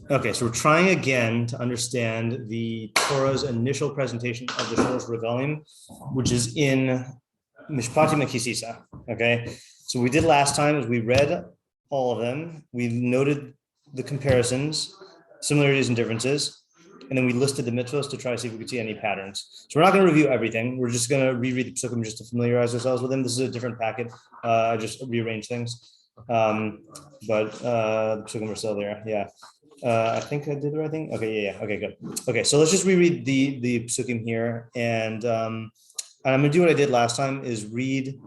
Okay, so we're trying again to understand the Torah's initial presentation of the Shalosh Regalim, which is in Mishpatim and Sisa. Okay, so what we did last time is we read all of them, we noted the comparisons, similarities and differences, and then we listed the mitzvahs to try to see if we could see any patterns. So we're not going to review everything. We're just going to reread the psukim just to familiarize ourselves with them. This is a different packet. I just rearranged things, but the psukim are still there. Yeah. I think I did the right thing. Okay, yeah. Okay, good. Okay, so let's just reread the psukim here, and I'm gonna do what I did last time: is read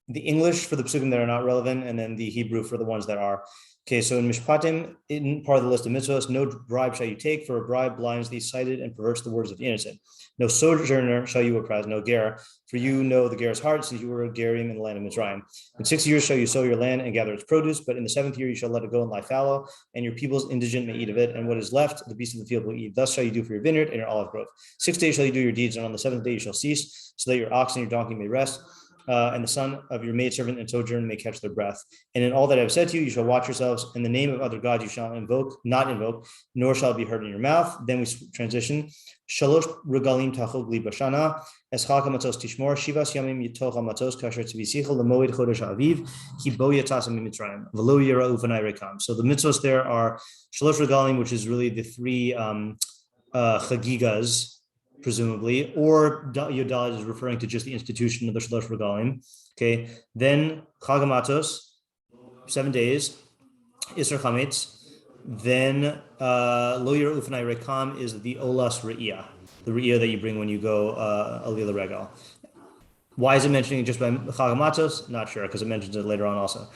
the English for the psukim that are not relevant, and then the Hebrew for the ones that are. Okay, so in Mishpatim, in part of the list of mitzvahs, no bribe shall you take, for a bribe blinds the sighted and perverts the words of the innocent. No sojourner shall you oppress, no ger, for you know the ger's heart, since you were gerim in the land of Mitzrayim. In 6 years shall you sow your land and gather its produce, but in the 7th year you shall let it go and lie fallow, and your people's indigent may eat of it, and what is left, the beasts of the field will eat. Thus shall you do for your vineyard and your olive grove. 6 days shall you do your deeds, and on the 7th day you shall cease, so that your ox and your donkey may rest. And the son of your maidservant and sojourner may catch their breath. And in all that I have said to you, you shall watch yourselves. In the name of other gods you shall not invoke, nor shall it be heard in your mouth. Then we transition. Shalosh Regalim tachol gli bashana, eschal matos tishmor, shivas yamim yitoch matos kasher tzivisichel lemoed chodesh aviv, ki bo yatasam mitzrayim, v'lo yira'u v'nai rekam. So the mitzvos there are Shalosh Regalim, which is really the three chagigas, presumably, or Yodad is referring to just the institution of the Shalosh Regalim. Okay, then Chag HaMatos, 7 days, Isser Chametz, then Lo Yira'u V'nai Rekam is the Olas Re'iyah, the Re'iyah that you bring when you go Aliyah Regal. Why is it mentioning just by Chag HaMatos? Not sure, because it mentions it later on also.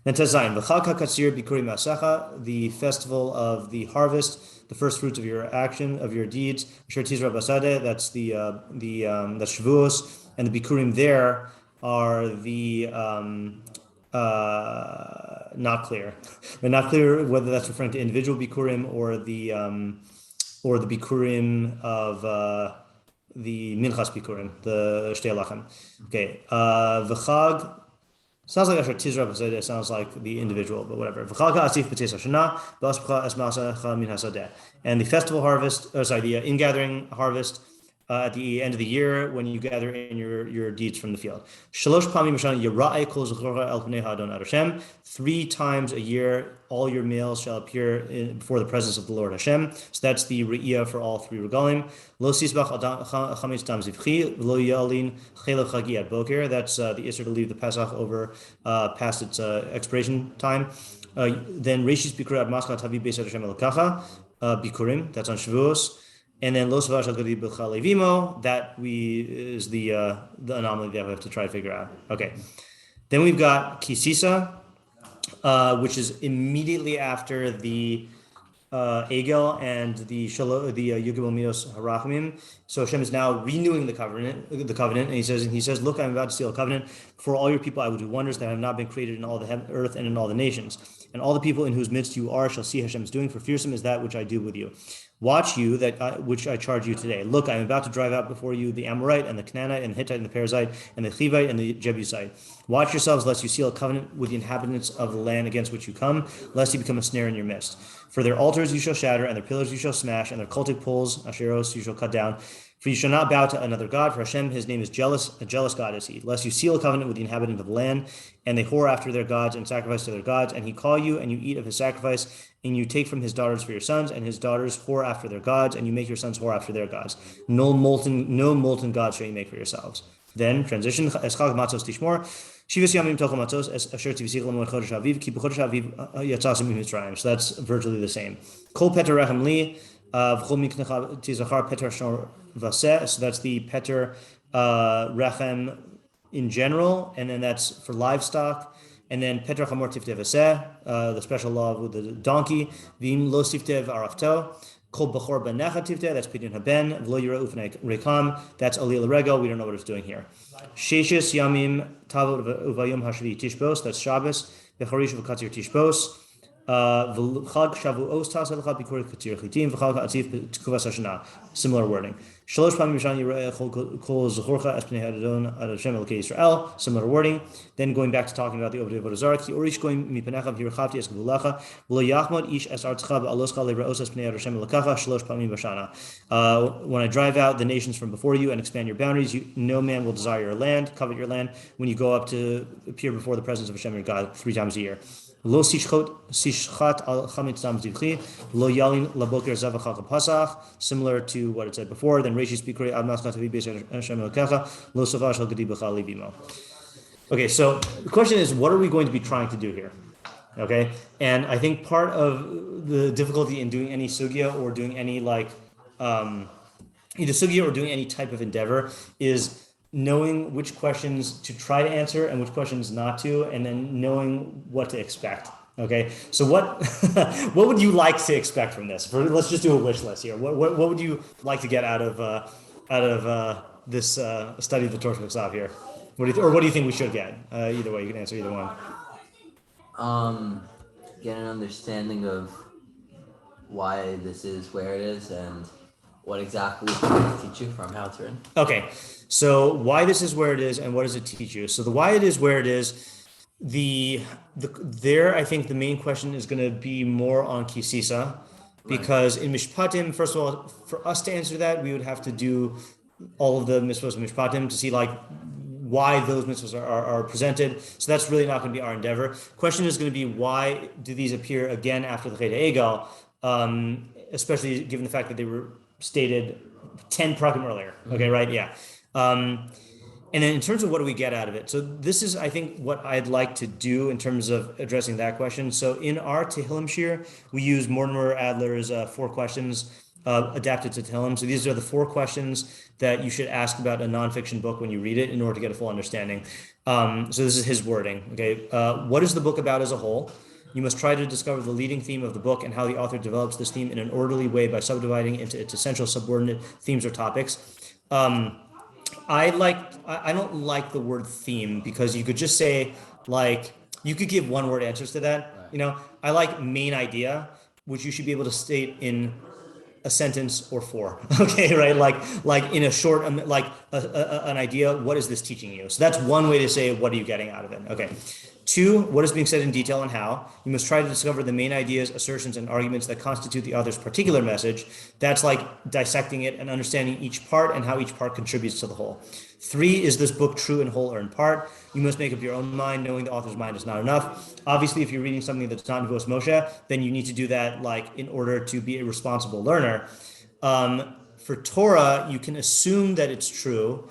Then Tezayin, V'chag HaKatzir Bikurim Masecha, the festival of the harvest, the first fruits of your action, of your deeds. Asher Tizra Basade, that's the Shavuos, and the Bikurim there are the not clear. But not clear whether that's referring to individual Bikurim or the Bikurim of the Minchas Bikurim, the Shtei Lachem. Okay, V'chag. Sounds like Asher Tizra B'Zedeh sounds like the individual, but whatever. And the festival harvest, the ingathering harvest at the end of the year when you gather in your deeds from the field. 3 times a year, all your males shall appear before the presence of the Lord Hashem. So that's the Re'iyah for all 3 regalim. That's the Isser to leave the Pesach over past its expiration time. Then Reshis Bikurim Maschal Tavi Beis Hashem Elkacha Bikurim. That's on Shavuos. And then Los Vash Al-Gadi B'Chal Levimo, that is the anomaly that we have to try to figure out. Okay. Then we've got Sisa, which is immediately after the Egel and the Yugim Minos Harachimim. So Hashem is now renewing the covenant, and he says, look, I'm about to seal a covenant. For all your people I will do wonders that have not been created in all the earth and in all the nations. And all the people in whose midst you are shall see Hashem's doing, for fearsome is that which I do with you. Watch you, which I charge you today. Look, I am about to drive out before you the Amorite and the Canaanite and the Hittite and the Perizzite and the Chivite and the Jebusite. Watch yourselves, lest you seal a covenant with the inhabitants of the land against which you come, lest you become a snare in your midst. For their altars you shall shatter, and their pillars you shall smash, and their cultic poles, Asheros, you shall cut down. For you shall not bow to another God, for Hashem, his name is jealous, a jealous God is he. Lest you seal a covenant with the inhabitant of the land, and they whore after their gods and sacrifice to their gods, and he call you, and you eat of his sacrifice, and you take from his daughters for your sons, and his daughters whore after their gods, and you make your sons whore after their gods. No molten gods shall you make for yourselves. Then, transition, Eschal Matzos Tishmor, Shivas Yamim Tochel Matzos, Asher Tivisichel Moed Chodesh Aviv, Ki B'Chodesh Aviv Yatzasim Mitzrayim. So that's virtually the same. Kol Peter Rechem Li, V'chol Miknecha Tizachar Peter Shnor Vaseh. So that's the Peter Rechem in general, and then that's for livestock. And then Petra Chamor Tiftev Aseh, the special law with the donkey. V'im Lo Tiftev Arafto. Kol B'chor Benecha Tiftev, that's Pidyon Haben. V'lo Yira'u V'nai Rekam, that's Aliyah Regel. We don't know what it's doing here. Sheshis Yamim Tavot Uvayom Hashvi Tishbos, that's Shabbos. V'chorish V'katzir Tishbos. V'chag Shavuos Tasel Chad Bikurim Katzir Chitim. V'chag Ha'atzif T'kuvas Hashanah. Similar wording. Shalosh Pamim B'Shana Yireh Kol Zechorcha Es Pnei Adon Ad Hashem Elokei Yisrael. Similar wording. Then going back to talking about the Avodah Zarah. Ki Orish Goyim Mipanecha V'Yirchavti Es Gvulecha V'Lo Yachmod Ish Es Artzcha V'Aloscha Le'Ra'os Es Pnei Ad Hashem Elokacha Shalosh Pamim B'Shana. When I drive out the nations from before you and expand your boundaries, no man will desire your land, covet your land, when you go up to appear before the presence of Hashem your God 3 times a year. Lo sishchat al chametz dam zivchi, lo yalin laboker zavachach pasach. Similar to what it said before. Then Reishi Spikri ad maschat havi beis Hashem elokecha, lo sovash al gedi b'chal livimo. Okay, so the question is, what are we going to be trying to do here? Okay, and I think part of the difficulty in doing any sugya or doing any either sugya or doing any type of endeavor is knowing which questions to try to answer and which questions not to, and then knowing what to expect. Okay, so what what would you like to expect from this? Let's just do a wish list here. What would you like to get out of this study of the Torah Ksav here? What do you think we should get? Either way, you can answer either one. Get an understanding of why this is where it is and what exactly does it teach you from how it's written. Okay, so why this is where it is and what does it teach you? So the why it is where it is, there I think the main question is going to be more on Sisa, because in Mishpatim, first of all, for us to answer that, we would have to do all of the mitzvahs of Mishpatim to see why those mitzvahs are presented. So that's really not going to be our endeavor. Question is going to be, why do these appear again after the Chet Egal, especially given the fact that they were stated 10 prakim earlier. Okay, right? Yeah. And then in terms of what do we get out of it? So this is, I think, what I'd like to do in terms of addressing that question. So in our Tehillim Shir, we use Mortimer Adler's 4 questions adapted to Tehillim. So these are the 4 questions that you should ask about a nonfiction book when you read it in order to get a full understanding. So this is his wording. Okay, what is the book about as a whole? You must try to discover the leading theme of the book and how the author develops this theme in an orderly way by subdividing into its essential subordinate themes or topics. I don't like the word theme, because you could just say, you could give one word answers to that. Right. I like main idea, which you should be able to state in a sentence or 4. Okay, right? Like in a short, an idea, what is this teaching you? So that's one way to say, what are you getting out of it? Okay. 2, what is being said in detail and how. You must try to discover the main ideas, assertions, and arguments that constitute the author's particular message. That's like dissecting it and understanding each part and how each part contributes to the whole. 3, is this book true in whole or in part? You must make up your own mind. Knowing the author's mind is not enough. Obviously, if you're reading something that's not Nevos Moshe, then you need to do that in order to be a responsible learner. For Torah, you can assume that it's true.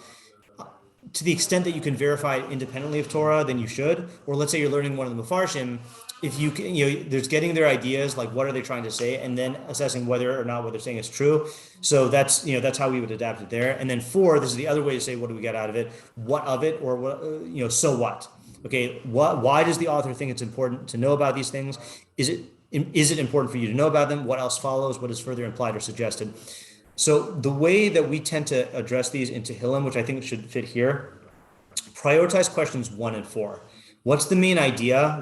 To the extent that you can verify it independently of Torah, then you should. Or let's say you're learning one of the Mefarshim, if you can, there's getting their ideas, what are they trying to say, and then assessing whether or not what they're saying is true. So that's how we would adapt it there. And then 4, this is the other way to say, what do we get out of it? What of it, or what, so what? Okay, why does the author think it's important to know about these things? Is it important for you to know about them? What else follows? What is further implied or suggested? So the way that we tend to address these in Tehillim, which I think should fit here, prioritize questions 1 and 4. What's the main idea?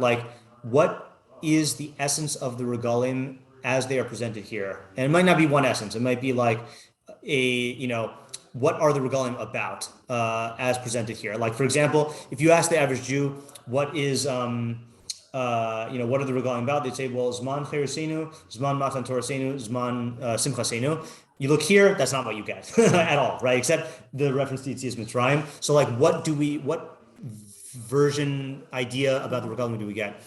What is the essence of the Regalim as they are presented here? And it might not be one essence. It might be what are the Regalim about as presented here? For example, if you ask the average Jew, what is, what are the Regalim about? They'd say, well, Zman Cheresenu, Zman Matan Torasenu, Zman Simchasenu. You look here, that's not what you get at all, right? Except the reference to Yetzias Mitzrayim. So what version idea about the Regalim do we get?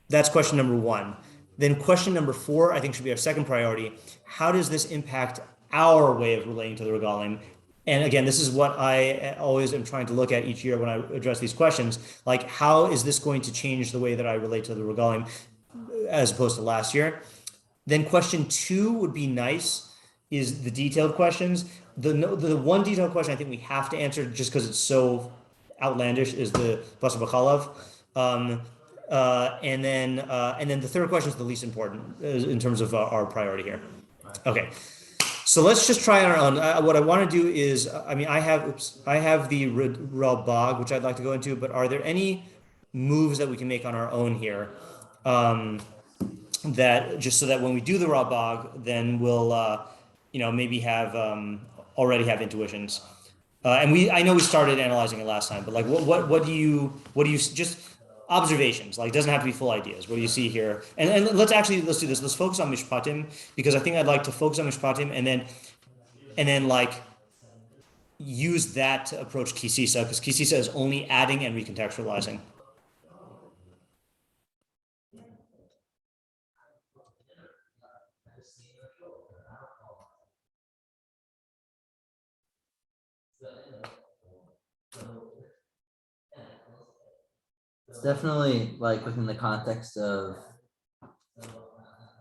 That's question number 1. Then question number 4, I think, should be our second priority. How does this impact our way of relating to the Regalim? And again, this is what I always am trying to look at each year when I address these questions. How is this going to change the way that I relate to the Regalim as opposed to last year? Then question 2 would be nice, is the detailed questions. The one detailed question I think we have to answer, just because it's so outlandish, is the Basar B'Chalav. And then the third question is the least important in terms of our priority here. Okay, so let's just try on our own. What I want to do is, I have the Ralbag, which I'd like to go into, but are there any moves that we can make on our own here? That just so that when we do the Ralbag, then we'll maybe have already have intuitions. I know we started analyzing it last time, but like, what do you just observations? Like, it doesn't have to be full ideas. What do you see here? And let's do this. Let's focus on Mishpatim, because I think I'd like to focus on Mishpatim and then like use that to approach Sisa, because Sisa is only adding and recontextualizing. It's definitely like within the context of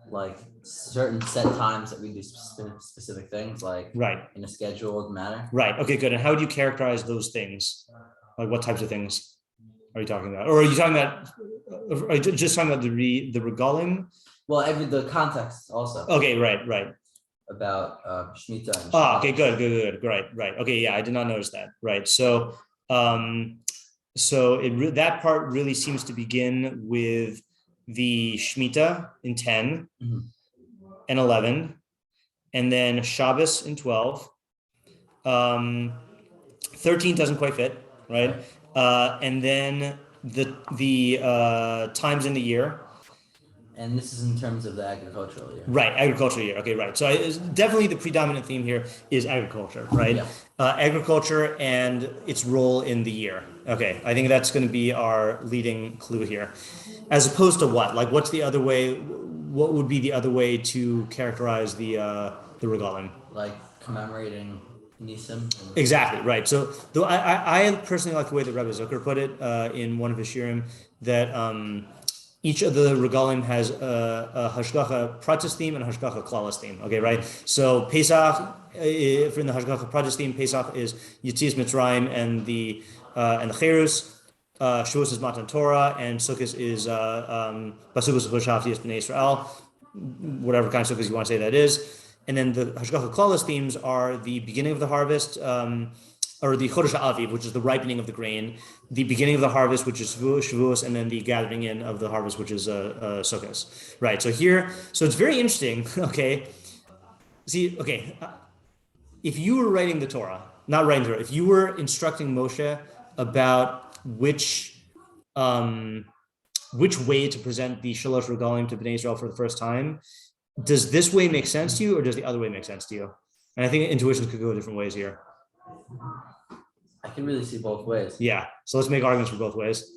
like certain set times that we do specific things, like in a scheduled manner. Right. Okay, good. And how do you characterize those things? Like, what types of things are you talking about? Or are you talking about, are you just talking about the regalim? Well, the context also. Okay, right. About Shemitah and Shalosh. Okay, good. Right. Okay, yeah, I did not notice that. Right. So that part really seems to begin with the Shemitah in 10 and 11, and then Shabbos in 12. 13 doesn't quite fit, right? And then the times in the year. And this is in terms of the agricultural year. Right, agricultural year. Okay, right. So definitely the predominant theme here is agriculture, right? Yeah. Agriculture and its role in the year. Okay, I think that's going to be our leading clue here. As opposed to what? Like, what's the other way? What would be the other way to characterize the regalim? Like commemorating Nisim. Exactly, right. So though I personally like the way that Rabbi Zucker put it in one of his shirim, that each of the regalim has a hashgacha pratis theme and a hashgacha klalis theme. Okay, right? So Pesach, in the hashgacha pratis theme, Pesach is Yetzias Mitzrayim and the Cherus. Shavuos is Matan Torah, and Sukkot is Basukas Hoshavti Bnei Israel, whatever kind of Sukkot you want to say that is. And then the hashgacha klalis themes are the beginning of the harvest, or the Chodesh Aviv, which is the ripening of the grain, the beginning of the harvest, which is Shavuos, and then the gathering in of the harvest, which is Sukkot. Right. So it's very interesting. Okay. See. Okay. If you were writing the Torah, if you were instructing Moshe about which way to present the Shalosh Regalim to Bnei Israel for the first time, does this way make sense to you, or does the other way make sense to you? And I think intuitions could go different ways here. I can really see both ways. Yeah. So let's make arguments for both ways.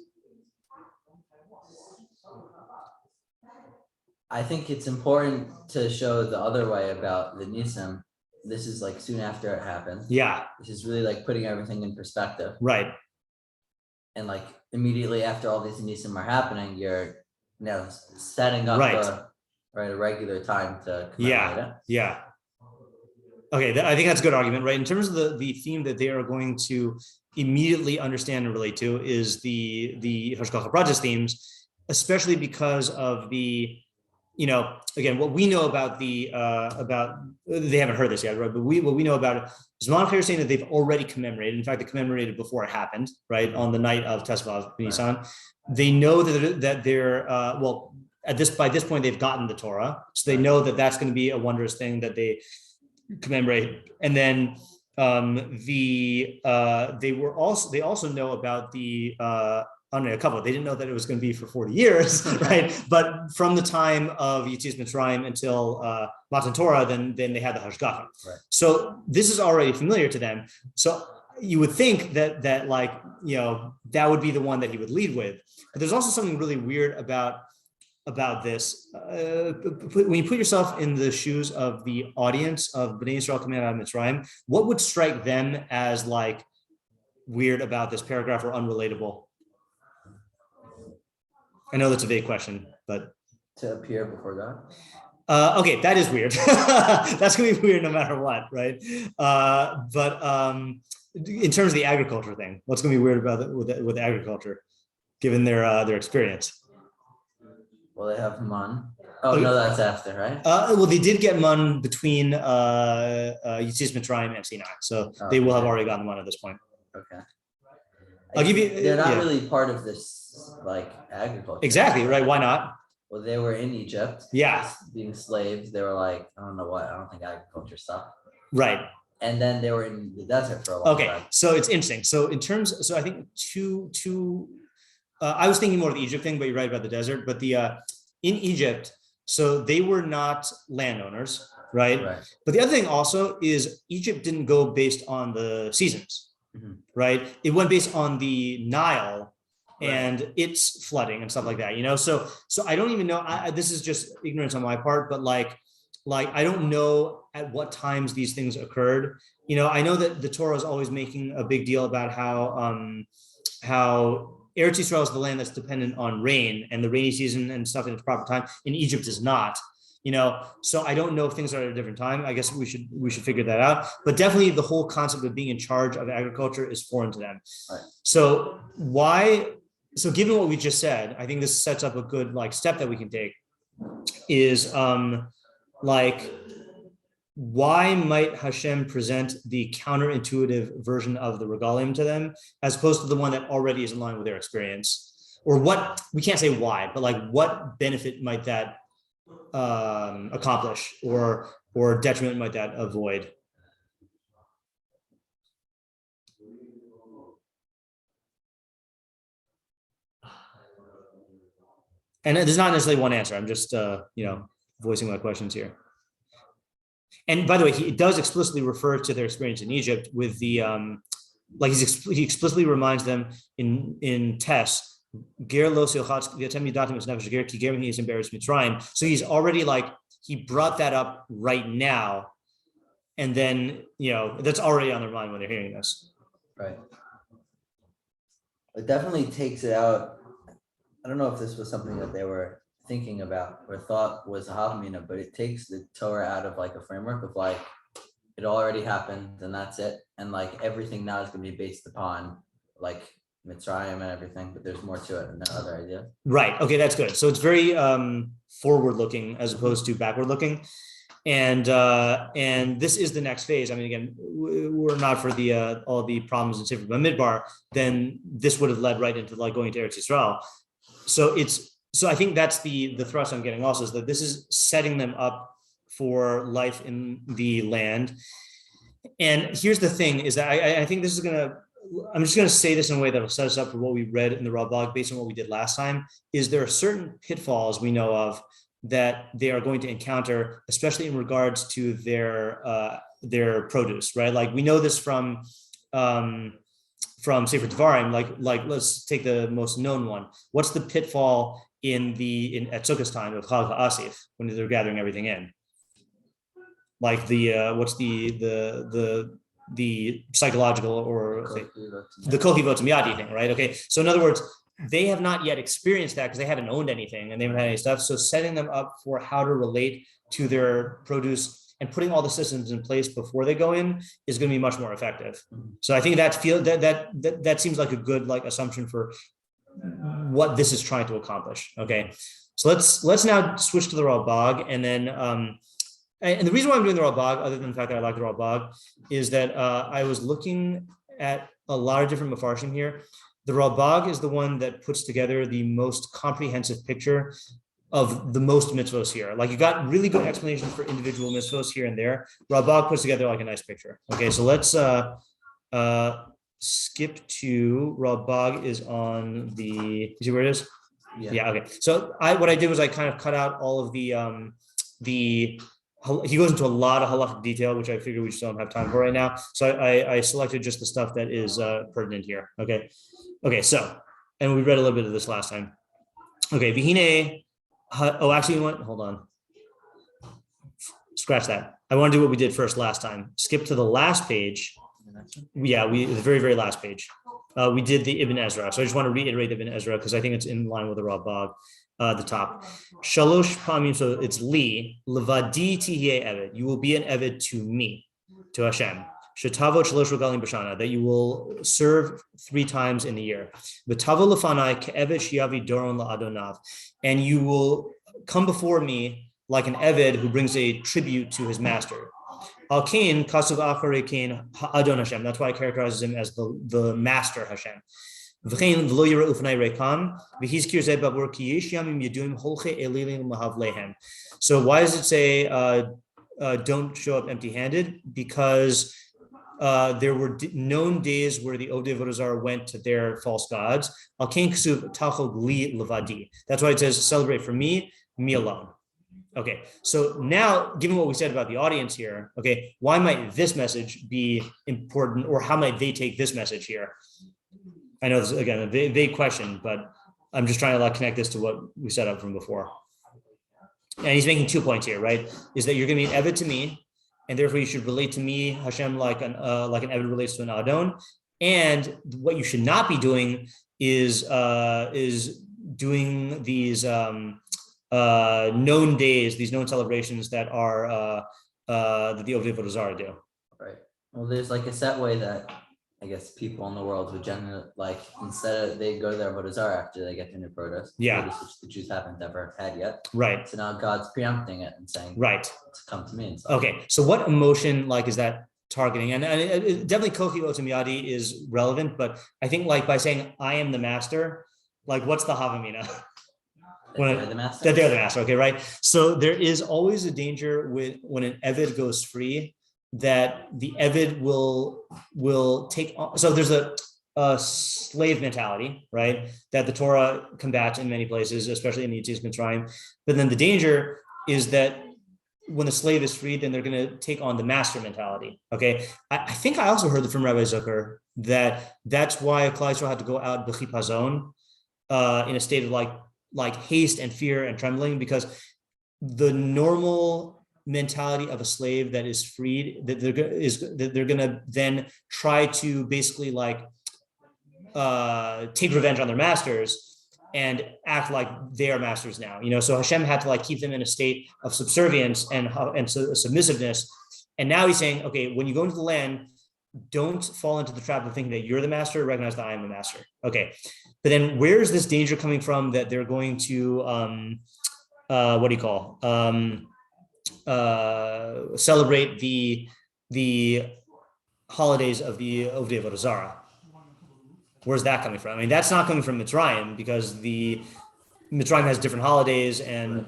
I think it's important to show the other way about the Nisim. This is like soon after it happened. Yeah. This is really like putting everything in perspective. Right. And like immediately after all these Nisim are happening, you're setting up a regular time to commemorate it. Yeah. Okay, I think that's a good argument, right? In terms of the theme that they are going to immediately understand and relate to is the Hashgacha Pratis themes, especially because of the, again, what we know about they haven't heard this yet, right? But what we know about it, Zman Khair is saying that they've already commemorated. In fact, they commemorated before it happened, right? On the night of Tesvav Nisan. They know that they're, by this point, they've gotten the Torah. So they know that that's going to be a wondrous thing that they commemorate. And then they also know about the a couple. They didn't know that it was going to be for 40 years, right? But from the time of Yetzias Mitzrayim until Matan Torah, then they had the Hashgacha. Right. So this is already familiar to them. So you would think that that would be the one that he would lead with. But there's also something really weird about this. When you put yourself in the shoes of the audience of Bnei Israel coming out of Mitzrayim, what would strike them as like weird about this paragraph or unrelatable? I know that's a vague question, but to appear before God. Okay, that is weird. That's gonna be weird no matter what, right? But in terms of the agriculture thing, what's gonna be weird about it with agriculture, given their experience? Well, they have man. Oh, no, that's after, right? Well, they did get man between Yetzias Mitzrayim and Sinai, so they will have already gotten man at this point. Okay. I'll give you. They're not really part of this, like, agriculture. Exactly, right? Why not? Well, they were in Egypt. Yeah. Being slaves, they were like, I don't know what. I don't think agriculture stuff. Right. And then they were in the desert for a long time. So it's interesting. So I think I was thinking more of the Egypt thing, but you're right about the desert. But in Egypt, so they were not landowners, right? But the other thing also is Egypt didn't go based on the seasons, right? It went based on the Nile and its flooding and stuff like that, So I don't even know. This is just ignorance on my part, but like I don't know at what times these things occurred. I know that the Torah is always making a big deal about how Eretz Yisrael is the land that's dependent on rain and the rainy season and stuff in its proper time. And Egypt is not. So I don't know if things are at a different time. I guess we should figure that out. But definitely the whole concept of being in charge of agriculture is foreign to them. Right. So given what we just said, I think this sets up a good step that we can take is why might Hashem present the counterintuitive version of the Regalim to them as opposed to the one that already is in line with their experience? Or what, we can't say why, but what benefit might that accomplish or detriment might that avoid? And there's not necessarily one answer. I'm just, voicing my questions here. And by the way, he does explicitly refer to their experience in Egypt with the, he explicitly reminds them in Tess, so he's already he brought that up right now. And then, that's already on their mind when they're hearing this. Right. It definitely takes it out. I don't know if this was something that they were thinking about or thought was a Havamina, but it takes the Torah out of a framework of it already happened and that's it. And everything now is going to be based upon Mitzrayim and everything, but there's more to it and that other idea. Right. Okay. That's good. So it's very forward looking as opposed to backward looking. And this is the next phase. I mean, again, we're not for the all the problems in Sefer Bamidbar, then this would have led right into going to Eretz Yisrael. So I think that's the thrust I'm getting also, is that this is setting them up for life in the land. And here's the thing is that I think this is I'm just going to say this in a way that will set us up for what we read in the Ralbag based on what we did last time, is there are certain pitfalls we know of that they are going to encounter, especially in regards to their produce, right? We know this from Sefer Devarim, let's take the most known one. What's the pitfall at Sukkot's time of Chag HaAsif when they're gathering everything in? What's the psychological or the Kohi Votamiyadi thing, right? Okay, so in other words, they have not yet experienced that because they haven't owned anything and they haven't had any stuff. So setting them up for how to relate to their produce and putting all the systems in place before they go in is going to be much more effective. So I think that seems like a good assumption for what this is trying to accomplish. Okay, so let's now switch to the Ralbag, and then and the reason why I'm doing the Ralbag, other than the fact that I like the Ralbag, is that I was looking at a lot of different Mefarshim here. The Ralbag is the one that puts together the most comprehensive picture of the most mitzvos here. You got really good explanations for individual mitzvos here and there. Ralbag puts together a nice picture. Okay, so let's skip to Ralbag is on the, you see where it is? Yeah, okay. So what I did was I kind of cut out all of the he goes into a lot of halachic detail, which I figure we just don't have time for right now. So I selected just the stuff that is pertinent here. Okay, so, and we read a little bit of this last time. Okay, Vihine, actually, you know what? Hold on. Scratch that. I want to do what we did first last time. Skip to the last page. Yeah, the very, very last page. We did the Ibn Ezra. So I just want to reiterate Ibn Ezra because I think it's in line with the Ralbag, the top. Shalosh Pamim, so it's Li, Levadi Tihye Eved. You will be an Eved to me, to Hashem. Shetavot Shalosh Regalim B'Shana, that you will serve 3 times in the year. V'tavo lefanai ke'eved shiavi doron la'adonav. And you will come before me like an Eved who brings a tribute to his master. Al Kain, Kasuv Acharei Kain Ha'adon Hashem. That's why I characterize him as the master Hashem. V'chein v'lo yira ufnai rekam v'hizkir zeh babur ki yesh yamim yeduim holche elilim mahavlehem. So why does it say don't show up empty-handed? Because there were known days where the Ovdei Avodah Zarah went to their false gods. Al Kain Ksuv Tachol Gli Levadi. That's why it says celebrate for me alone. Okay, so now, given what we said about the audience here, okay, why might this message be important, or how might they take this message here? I know this is, again, a vague question, but I'm just trying to like connect this to what we set up from before. And he's making 2 points here, right? Is that you're going to be an Eved to me, and therefore you should relate to me, Hashem, like an Eved relates to an Adon. And what you should not be doing is doing these known days, these known celebrations that are that the Ovdei Avodah Zarah do. Right. Well, there's like a set way that I guess people in the world would generally like, instead of they go to their Avodah Zarah after they get their new produce, which the Jews haven't ever had yet. Right. So now God's preempting it and saying, right, to come to me. And stuff. Okay. So what emotion like is that targeting? And it definitely Kochi Otamiyadi is relevant, but I think like by saying I am the master, like what's the Havamina? That they're the master. Okay, right. So there is always a danger with when an Eved goes free, that the Eved will take on. So there's a slave mentality, right, that the Torah combats in many places, especially in the Yetzias Mitzrayim. But then the danger is that when the slave is freed, then they're going to take on the master mentality. Okay, I think I also heard from Rabbi Zucker that that's why Klal Yisrael had to go out b'chipazon in a state of like haste and fear and trembling, because the normal mentality of a slave that is freed, that they're going to then try to basically like take revenge on their masters and act like they are masters now, so Hashem had to like keep them in a state of subservience and submissiveness. And now he's saying, okay, when you go into the land, don't fall into the trap of thinking that you're the master, recognize that I am the master. Okay, but then where is this danger coming from that they're going to celebrate the holidays of the Ovdei Avodah Zarah? Where's that coming from? I mean, that's not coming from Mitzrayim, because the Mitzrayim has different holidays, and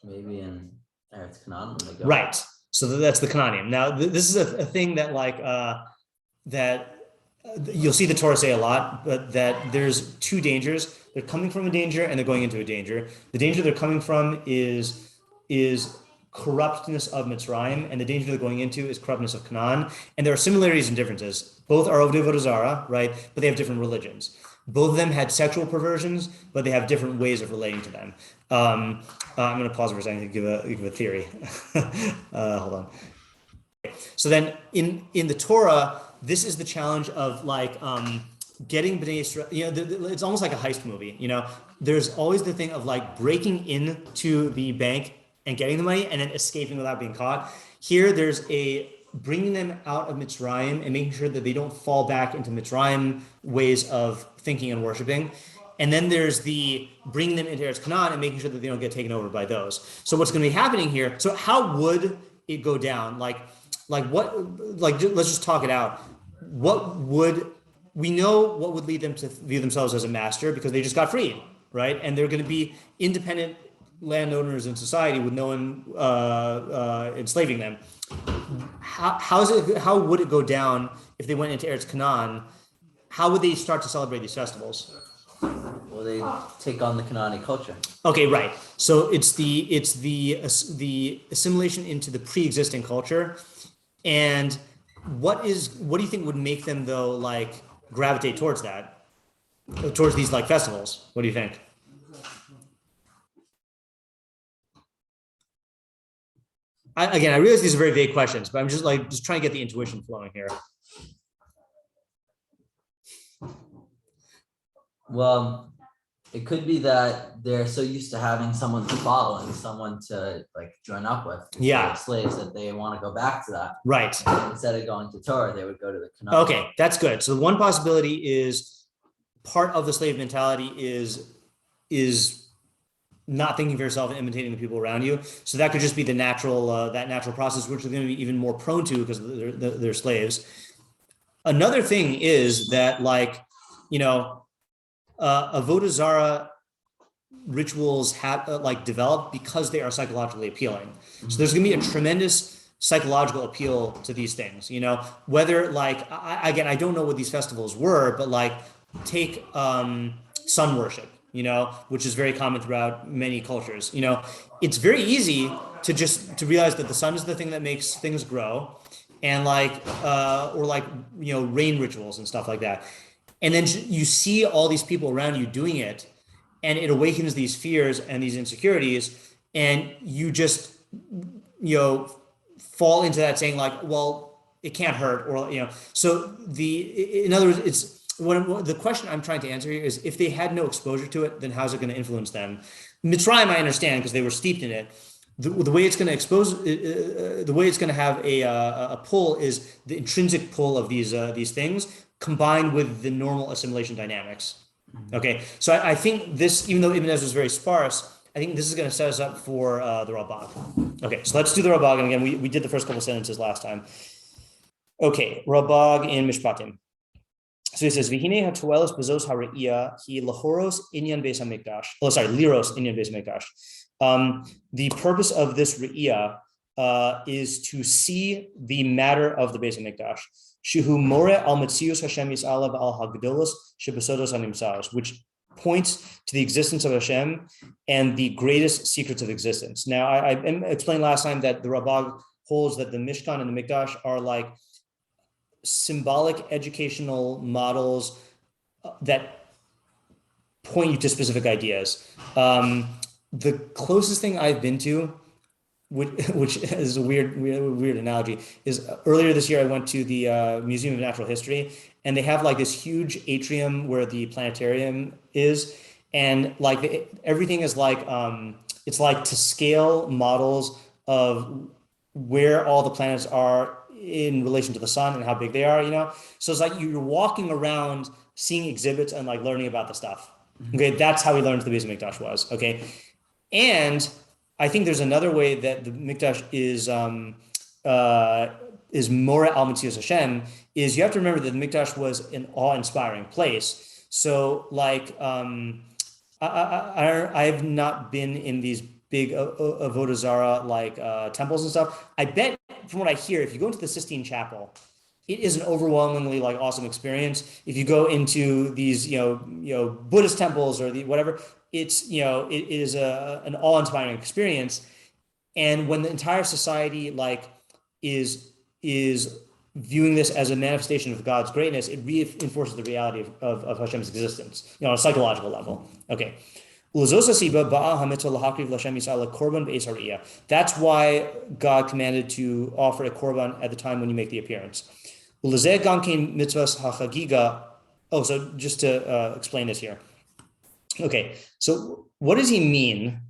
maybe in Eretz Canaan. Right. So that's the Canaanim. Now, this is a thing that that you'll see the Torah say a lot, but that there's two dangers. They're coming from a danger and they're going into a danger. The danger they're coming from is corruptness of Mitzrayim, and the danger they're going into is corruptness of Canaan. And there are similarities and differences. Both are Ovdei Avodah Zarah, right? But they have different religions. Both of them had sexual perversions, but they have different ways of relating to them. I'm going to pause for a second to give a theory. Hold on. So then in the Torah, this is the challenge of getting Bnei Yisrael, it's almost like a heist movie, there's always the thing of breaking into the bank and getting the money and then escaping without being caught. Here, there's bringing them out of Mitzrayim and making sure that they don't fall back into Mitzrayim ways of thinking and worshiping. And then there's the bringing them into Eretz Canaan and making sure that they don't get taken over by those. So what's going to be happening here? So how would it go down? Let's just talk it out. We know what would lead them to view themselves as a master, because they just got freed, right? And they're going to be independent landowners in society with no one enslaving them. How would it go down if they went into Eretz Canaan? How would they start to celebrate these festivals? Well, they take on the Canaanite culture. Okay, right. So it's the assimilation into the pre-existing culture. And what do you think would make them though gravitate towards that, towards these festivals? What do you think? I realize these are very vague questions, but I'm just trying to get the intuition flowing here. Well, it could be that they're so used to having someone to follow and someone to join up with. Yeah. Slaves, that they want to go back to that. Right. And instead of going to Torah, they would go to the Canaan. Okay, that's good. So one possibility is part of the slave mentality is not thinking for yourself and imitating the people around you. So that could just be the natural process, which they're going to be even more prone to because they're slaves. Another thing is that Avodah Zarah rituals have develop because they are psychologically appealing. So there's going to be a tremendous psychological appeal to these things, whether I don't know what these festivals were, but take sun worship, which is very common throughout many cultures. It's very easy to realize that the sun is the thing that makes things grow, and rain rituals and stuff like that. And then you see all these people around you doing it, and it awakens these fears and these insecurities, and you just, fall into that saying well, it can't hurt, or, so in other words, it's the question I'm trying to answer here is, if they had no exposure to it, then how's it going to influence them? Mitzrayim, I understand, because they were steeped in it. The way it's going to expose, the way it's going to have a pull is the intrinsic pull of these things combined with the normal assimilation dynamics. Okay, so I think this, even though Ibn Ezra is very sparse, I think this is going to set us up for the Ralbag. Okay, so let's do the Ralbag. And again, we did the first couple sentences last time. Okay, Ralbag in Mishpatim. So he says, "V'hinei hatuelos bezos hareia hi lahoros inyan beis hamikdash." Oh, sorry, liros inyan beis hamikdash. The purpose of this re'ia is to see the matter of the Beis Hamikdash. Shehu more al metzius Hashem yis'alav al hagdolos shebesodos hanimsaos, which points to the existence of Hashem and the greatest secrets of existence. Now, I explained last time that the Ralbag holds that the Mishkan and the Mikdash are symbolic educational models that point you to specific ideas. The closest thing I've been to, which is a weird analogy, is earlier this year I went to the Museum of Natural History, and they have this huge atrium where the planetarium is, and everything is it's to scale models of where all the planets are in relation to the sun and how big they are, So it's you're walking around seeing exhibits and learning about the stuff. Okay, that's how we learned the Beis Hamikdash was. Okay, and I think there's another way that the Mikdash is more al Metzius Hashem, is you have to remember that the Mikdash was an awe-inspiring place. So I've not been in these big Avodah Zarah temples and stuff. I bet, from what I hear, if you go into the Sistine Chapel, it is an overwhelmingly awesome experience. If you go into these Buddhist temples or whatever, it is an awe-inspiring experience. And when the entire society is viewing this as a manifestation of God's greatness, it reinforces the reality of Hashem's existence, on a psychological level. Okay. That's why God commanded to offer a korban at the time when you make the appearance. Oh, so just to explain this here. Okay, so what does he mean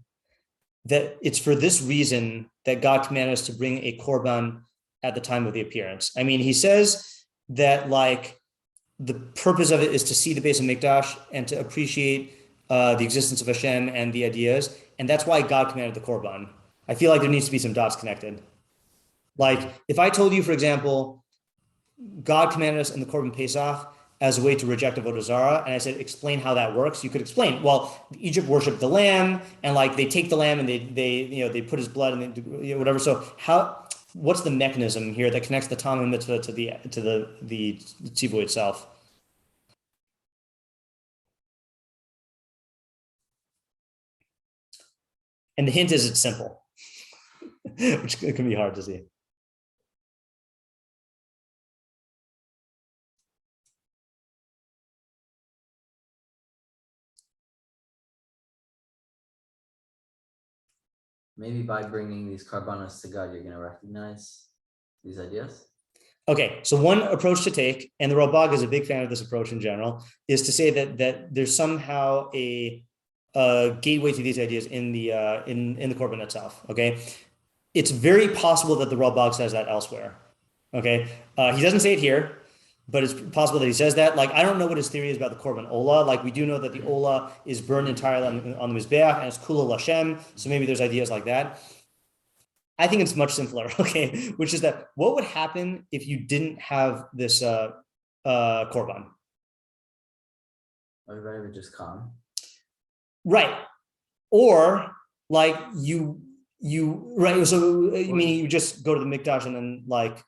that it's for this reason that God commanded us to bring a korban at the time of the appearance? I mean, he says that the purpose of it is to see the Beis Hamikdash and to appreciate the existence of Hashem and the ideas, and that's why God commanded the korban. I feel there needs to be some dots connected. If I told you, for example, God commanded us in the Korban Pesach as a way to reject Avodah Zarah, and I said, explain how that works. You could explain, well, Egypt worshipped the lamb, and they take the lamb and they put his blood and whatever. So what's the mechanism here that connects the Tam and Mitzvah to the Tzivui itself? And the hint is it's simple, which it can be hard to see. Maybe by bringing these karbanos to God, you're going to recognize these ideas. Okay, so one approach to take, and the Ralbag is a big fan of this approach in general, is to say that there's somehow a gateway to these ideas in the korban itself. Okay, it's very possible that the Ralbag says that elsewhere. Okay, he doesn't say it here, but it's possible that he says that. I don't know what his theory is about the korban olah. We do know that the olah is burned entirely on the mizbeach and it's kula l'Hashem. So maybe there's ideas like that. I think it's much simpler. Okay, which is that what would happen if you didn't have this korban? Everybody would just come. Right. or like you right. So I mean, you just go to the mikdash and then like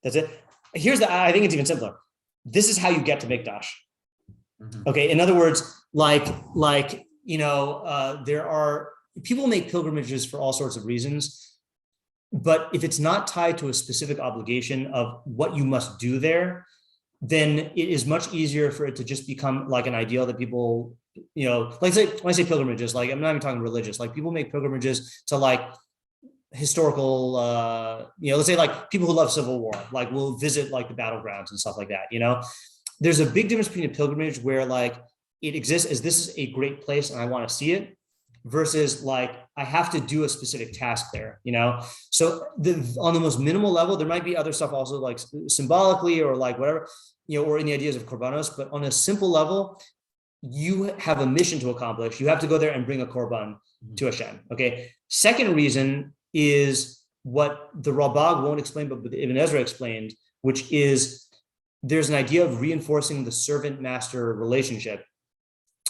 that's it. I think it's even simpler. This is how you get to mikdash. Okay. In other words, there are people make pilgrimages for all sorts of reasons, but if it's not tied to a specific obligation of what you must do there, then it is much easier for it to just become like an ideal that people, like say when I say pilgrimages, like I'm not even talking religious, like people make pilgrimages to like historical, let's say like people who love Civil War, like will visit like the battlegrounds and stuff like that. There's a big difference between a pilgrimage where like it exists as this is a great place and I want to see it versus like I have to do a specific task there, So on the most minimal level, there might be other stuff also like symbolically or like whatever, or in the ideas of korbanos, but on a simple level, you have a mission to accomplish. You have to go there and bring a korban to Hashem. Okay. Second reason is what the Ralbag won't explain, but Ibn Ezra explained, which is there's an idea of reinforcing the servant-master relationship,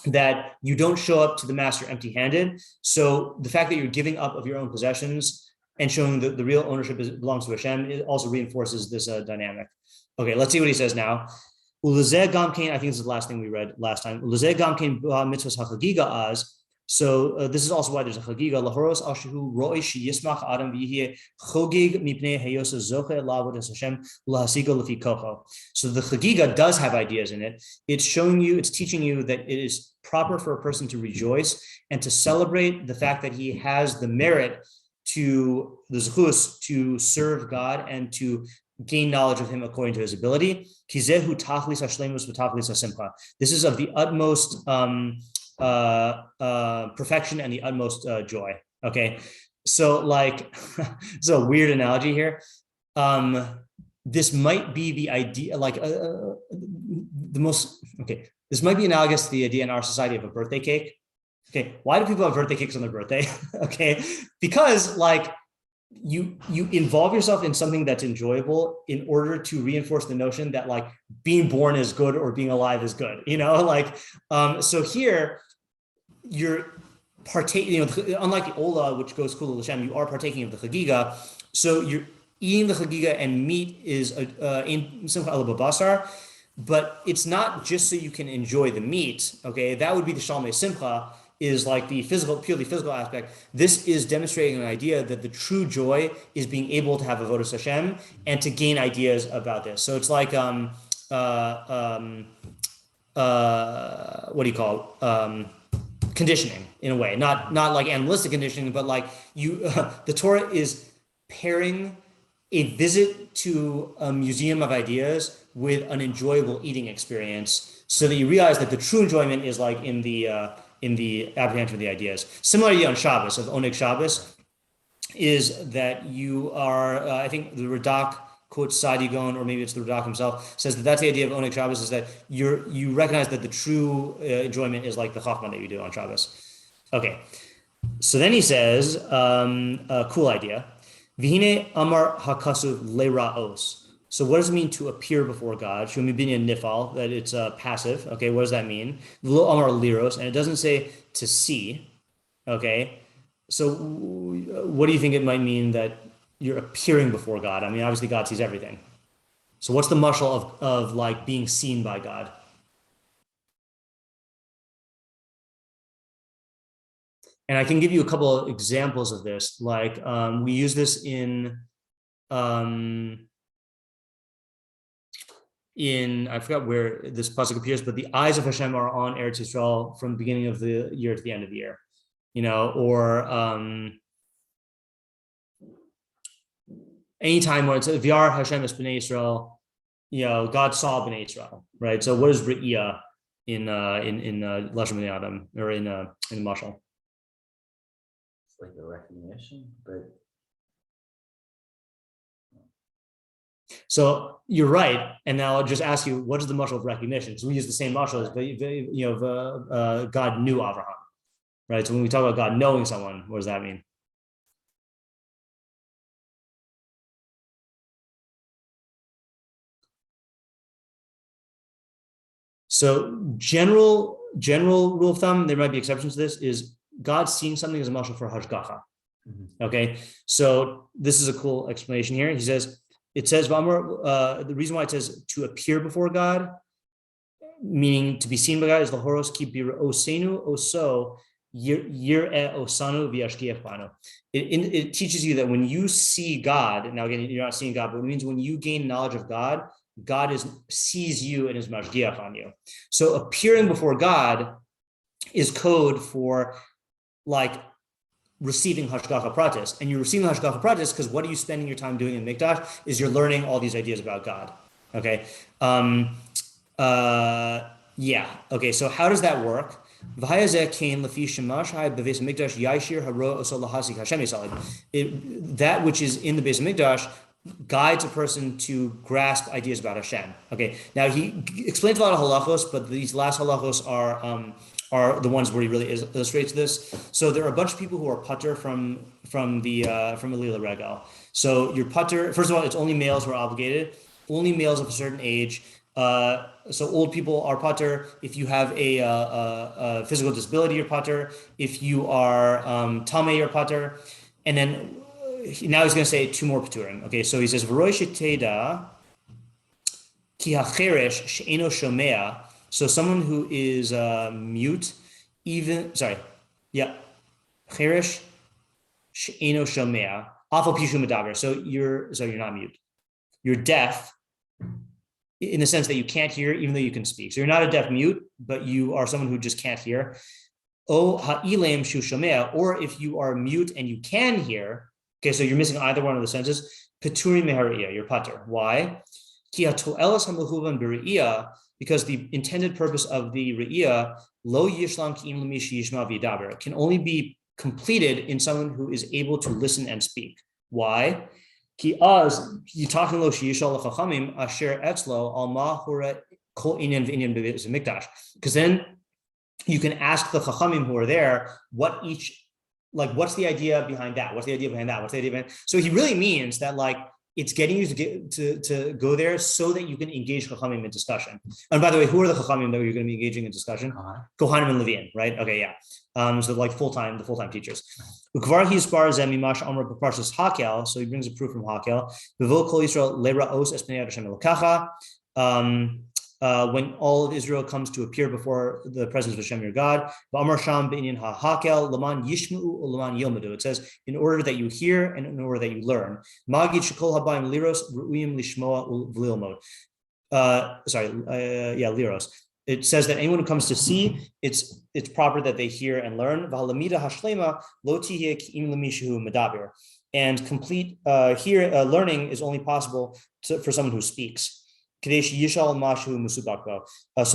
that you don't show up to the master empty-handed. So the fact that you're giving up of your own possessions and showing that the real ownership belongs to Hashem, it also reinforces this dynamic. Okay, let's see what he says now. Ulazeh gamkein, I think this is the last thing we read last time. Ulazeh gamkein mitzvahs hachagiga az. So this is also why there's a chagiga. Lahoros ashu roish yismach adam v'yihye chogig mipnei heyosa zoche la'avodas Hashem lahasigo lefi kocho. So the chagiga does have ideas in it. It's teaching you that it is proper for a person to rejoice and to celebrate the fact that he has the merit to the zechus to serve God and to gain knowledge of Him according to his ability. Kizehu tachlis hashlemus v'tachlis hasimcha. This is of the utmost perfection and the utmost joy. Okay, so like it's a weird analogy here. This might be the idea, like this might be analogous to the idea in our society of a birthday cake. Okay, why do people have birthday cakes on their birthday? Okay, because like you involve yourself in something that's enjoyable in order to reinforce the notion that like being born is good or being alive is good, so here you're partaking, unlike the Ola, which goes Kula L'Shem, you are partaking of the Chagiga. So you're eating the Chagiga, and meat is in Simcha Ala Babasar, but it's not just so you can enjoy the meat. Okay, that would be the Shalmei Simcha, is like the purely physical aspect. This is demonstrating an idea that the true joy is being able to have avodas Hashem and to gain ideas about this. So it's like what do you call it? Conditioning in a way, not like animalistic conditioning, but like the Torah is pairing a visit to a museum of ideas with an enjoyable eating experience, so that you realize that the true enjoyment is like in the apprehension of the ideas. Similarly on Shabbos, of Oneg Shabbos, is that you are, I think the Radak quotes Sadigon, or maybe it's the Radak himself, says that that's the idea of Oneg Shabbos, is that you recognize that the true enjoyment is like the Chachma that you do on Shabbos. Okay, so then he says, a cool idea. V'hine amar hakasuv le'ra'os. So what does it mean to appear before God? Shumi binyan nifal, that it's passive. Okay, what does that mean? V'lo amar liros, and it doesn't say to see. Okay, so what do you think it might mean that you're appearing before God? I mean, obviously God sees everything. So what's the mashal of like being seen by God? And I can give you a couple of examples of this. Like we use this in I forgot where this pasuk appears, but the eyes of Hashem are on Eretz Yisrael from the beginning of the year to the end of the year, or anytime where it's Vyar Hashem es B'nai Yisrael, God saw B'nai Yisrael, right? So what is Re'iyah in Lashon B'nai Adam, or in Mashal? It's like a recognition, but so you're right. And now I'll just ask you, what is the mashal of recognition? So we use the same mashal as God knew Abraham, right? So when we talk about God knowing someone, what does that mean? So general rule of thumb, there might be exceptions to this, is God seeing something is a mashal for hashgacha. Mhm. Okay, so this is a cool explanation here. He says, it says, the reason why it says to appear before God, meaning to be seen by God, is the horos ki bir osenu oso yir osanu v'yashgiach banu. It teaches you that when you see God, now again, you're not seeing God, but it means when you gain knowledge of God, God sees you and is mashgiach on you. So appearing before God is code for like receiving hashgacha pratis, and you're receiving hashgacha pratis because what are you spending your time doing in Mikdash? Is you're learning all these ideas about God. Okay. Yeah. Okay. So how does that work? That which is in the base of Mikdash guides a person to grasp ideas about Hashem. Okay. Now he explains a lot of halachos, but these last halachos are the ones where he really illustrates this. So there are a bunch of people who are pater from Alila Regal. So you're pater. First of all, it's only males who are obligated. Only males of a certain age. So old people are pater. If you have a physical disability, you're pater. If you are tameh, you're pater. And then now he's going to say two more paturim. Okay, so he says v'roi sheteda ki hacheresh she'eno shomea. So someone who is mute, cheresh she'eno shomea afal pishu medaber. So you're not mute. You're deaf in the sense that you can't hear, even though you can speak. So you're not a deaf mute, but you are someone who just can't hear. O ha'ilem shu shomea, or if you are mute and you can hear, okay, so you're missing either one of the senses, peturi mehariyah, you're pater. Why? Ki ha'to'elas ha'mechuvan b'riyah, because the intended purpose of the re'iyah, lo yishlam ki'im l'mi she'yishma v'yidaber, can only be completed in someone who is able to listen and speak. Why? Ki az yitachin lo she'yishal l'chachamim asher etzlo al ma hora kol inyan v'inyan b'beis mikdash. Because then you can ask the chachamim who are there what's the idea behind that? What's the idea behind that? What's the idea behind? So he really means that like it's getting you to go there so that you can engage chachamim in discussion. And by the way, who are the chachamim that you're going to be engaging in discussion? Kohanim and Levian, right? Okay, yeah. So like the full-time teachers. Ukvar hispar zemimash amra b'parshas Hakel. So he brings a proof from Hakel. V'vo kol Yisrael le'ra'os es pnei Hashem elokacha. When all of Israel comes to appear before the presence of Hashem your God, it says, in order that you hear and in order that you learn. Liros. It says that anyone who comes to see, it's proper that they hear and learn. And complete learning is only possible for someone who speaks. So that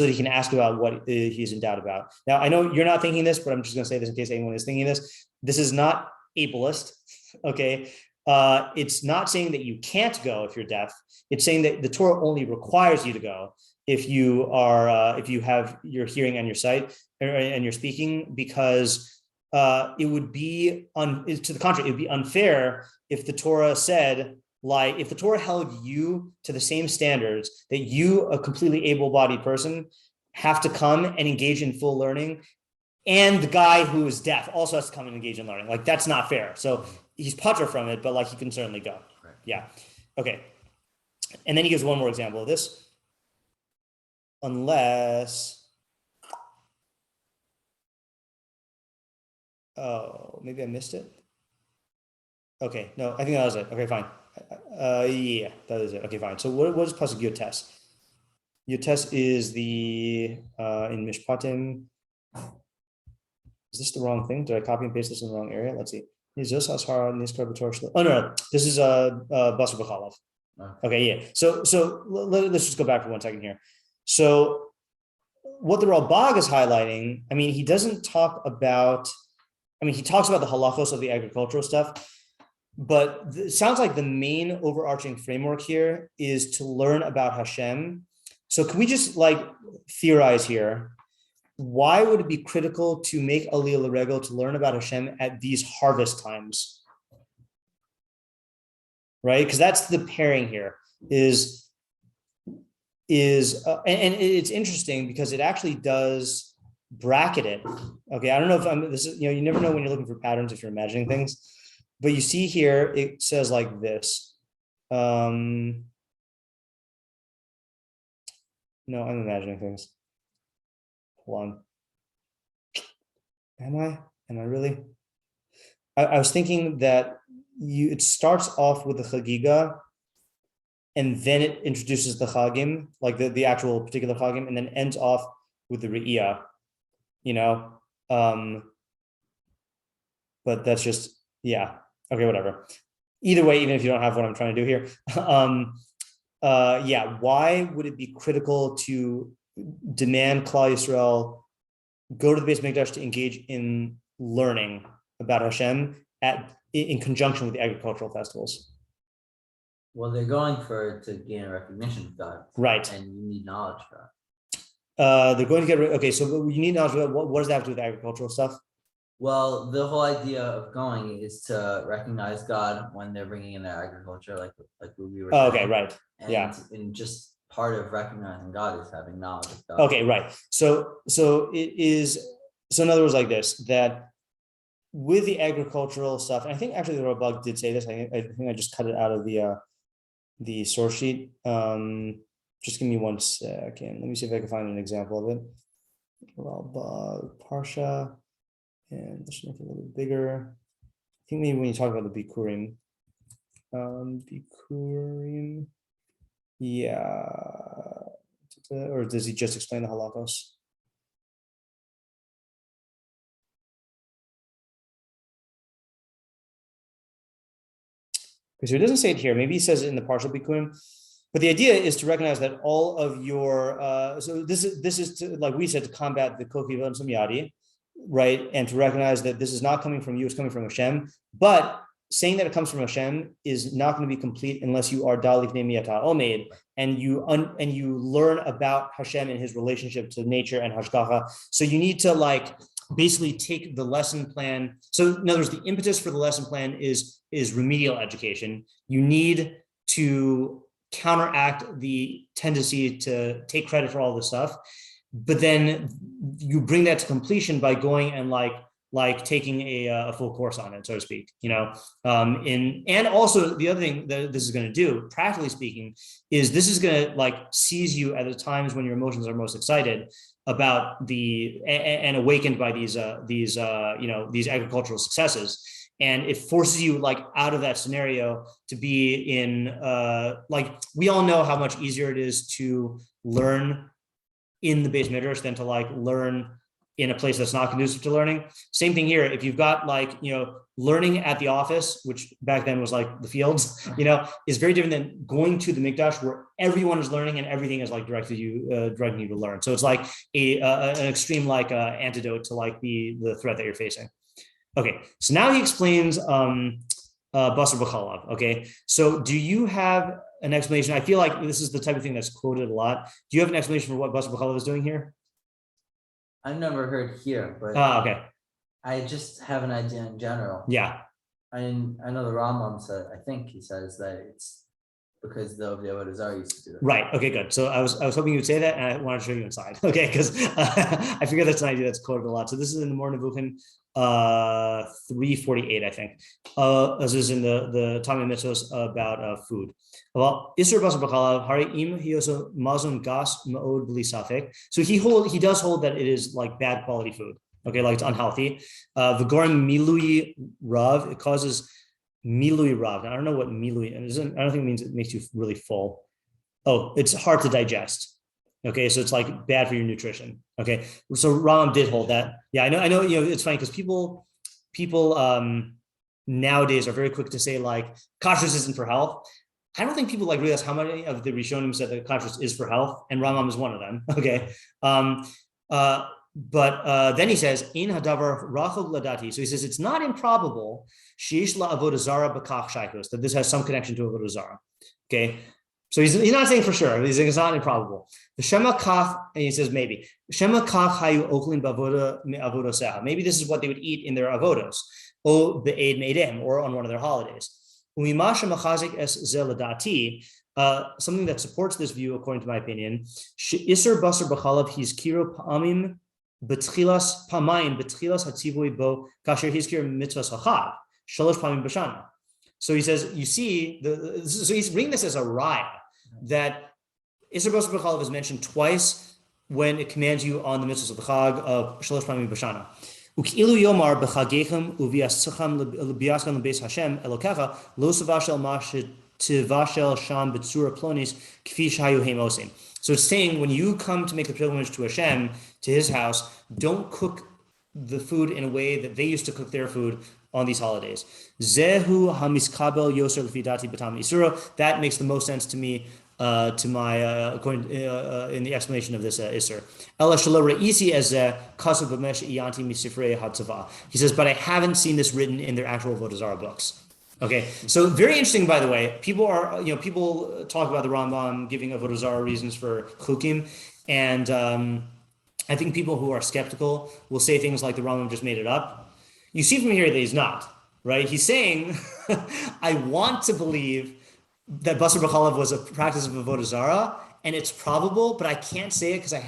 he can ask about what he's in doubt about. Now, I know you're not thinking this, but I'm just going to say this in case anyone is thinking this. This is not ableist, okay? It's not saying that you can't go if you're deaf. It's saying that the Torah only requires you to go if you have your hearing and your sight and your speaking, because it would be to the contrary. It would be unfair if the Torah said, like, if the Torah held you to the same standards that you, a completely able-bodied person, have to come and engage in full learning, and the guy who is deaf also has to come and engage in learning. Like, that's not fair. So he's pater from it, but like he can certainly go. Right. Yeah. Okay. And then he gives one more example of this. Unless, oh, maybe I missed it. Okay, no, I think that was it. Okay, fine. Yeah, that is it. Okay, fine. So what is pasuk Yotes? Yotes is the in Mishpatim. Is this the wrong thing? Did I copy and paste this in the wrong area? Let's see. Oh no, this is Basar B'chalav. Okay, yeah. So let's just go back for 1 second here. So what the Ralbag is highlighting, I mean, he doesn't talk about, I mean, he talks about the halachos of the agricultural stuff, but it sounds like the main overarching framework here is to learn about Hashem. So can we just like theorize here? Why would it be critical to make Aliyah L'Regel to learn about Hashem at these harvest times? Right? Because that's the pairing here and it's interesting because it actually does bracket it. Okay, I don't know if this is, you never know when you're looking for patterns if you're imagining things, but you see here, it says like this. No, I'm imagining things. Hold on. Am I really? I was thinking that it starts off with the chagiga, and then it introduces the chagim, like the actual particular chagim, and then ends off with the re'iyah, but that's just, yeah. Okay, whatever. Either way, even if you don't have what I'm trying to do here, yeah, why would it be critical to demand Klal Yisrael go to the Beis Mikdash to engage in learning about Hashem in conjunction with the agricultural festivals? Well, they're going to gain a recognition of God. Right. And you need knowledge for that. They're going to get, okay, so you need knowledge. What does that have to do with agricultural stuff? Well, the whole idea of going is to recognize God when they're bringing in their agriculture, like we were saying. Okay, right. And just part of recognizing God is having knowledge of God. Okay, right. So it is, so in other words, like this, that with the agricultural stuff, and I think actually the Ralbag did say this, I think I just cut it out of the source sheet. Just give me 1 second. Let me see if I can find an example of it. Ralbag, Parsha, and let's make it a little bit bigger. I think maybe when you talk about the Bikurim, yeah, or does he just explain the halachos? So he doesn't say it here. Maybe he says it in the partial bikurim. But the idea is to recognize that all of your so this is to, like we said, to combat the kokiva and samyadi, right? And to recognize that this is not coming from you; it's coming from Hashem. But saying that it comes from Hashem is not going to be complete unless you are dalif nemiyata omed, and you learn about Hashem and His relationship to nature and hashgacha. So you need to basically take the lesson plan. So in other words, the impetus for the lesson plan is remedial education. You need to counteract the tendency to take credit for all this stuff, but then you bring that to completion by going and taking a full course on it, so to speak, and also the other thing that this is going to do, practically speaking, is this is going to seize you at the times when your emotions are most excited about and awakened by these agricultural successes. And it forces you out of that scenario to be in, we all know how much easier it is to learn in the Beis Midrash than to learn in a place that's not conducive to learning. Same thing here. If you've got learning at the office, which back then was the fields, is very different than going to the Mikdash where everyone is learning and everything is directing you to learn. So it's an extreme antidote to the threat that you're facing. Okay, so now he explains basar b'chalav. Okay, so do you have an explanation? I feel like this is the type of thing that's quoted a lot. Do you have an explanation for what basar b'chalav is doing here? I've never heard here, but okay. I just have an idea in general. Yeah. I know the Rambam said, I think he says that it's because the Avodah Zarah used to do it. Right. Okay, good. So I was hoping you would say that, and I wanted to show you inside. Okay, because I figure that's an idea that's quoted a lot. So this is in the Mora Nevuchim 348, I think. This is in the Talmud Mitzvos about food. Well, Isur basar b'chalav hari im hiyoso mazon gas ma'od b'li safek. So he does hold that it is bad quality food. Okay, it's unhealthy. V'gorim milui rav, it causes milui rav. Now, I don't know what milui is. I don't think it means it makes you really full. Oh, it's hard to digest. Okay, so it's bad for your nutrition. Okay, so Ram did hold that. Yeah, I know. It's funny because people nowadays are very quick to say kashrus isn't for health. I don't think people realize how many of the Rishonim said that kashrus is for health, and Rambam is one of them. Okay, but then he says in hadavar rachov ladati. So he says it's not improbable sheish la avodah zara b'kach shaychus, that this has some connection to avodah zara. Okay, so he's not saying for sure. He's saying it's not improbable. The shema kach, and he says maybe shema kach hayu oklin b'avodah me'avodah seha. Maybe this is what they would eat in their avodos, or be'ed me'edem, or on one of their holidays. Umimasha machazik es zeladati. Something that supports this view, according to my opinion, isur basar b'chalav his kiro pa'amim betchilas pamayim betchilas hatzivui bo kasher hizkir mitzvahs hachag shalosh pamim b'shana. So he says, you see, so he's bringing this as a raya that Isser Basar B'chalav is mentioned twice when it commands you on the mitzvahs of the chag of shalosh pamim b'shana. Ukilu yomar b'chagechem uviasacham l'biascham l'beis Hashem elokecha lo savashel mashit tivashel sham b'tzura plonis kfi shayu heim osim. So it's saying when you come to make a pilgrimage to Hashem, to his house, don't cook the food in a way that they used to cook their food on these holidays. Zehu hamiskabel yoser lefidati b'tam isura. That makes the most sense to me, according in the explanation of this isur. Ela shelo re'isi as kasav b'mesh iyanti misifrei hatzava. He says, but I haven't seen this written in their actual Avodah Zarah books. Okay, so very interesting, by the way. People talk about the Rambam giving Avodah Zarah reasons for chukim, and I think people who are skeptical will say things like the Rambam just made it up. You see from here that he's not, right? He's saying, I want to believe that Basar B'chalav was a practice of Avodah Zarah, and it's probable, but I can't say it because I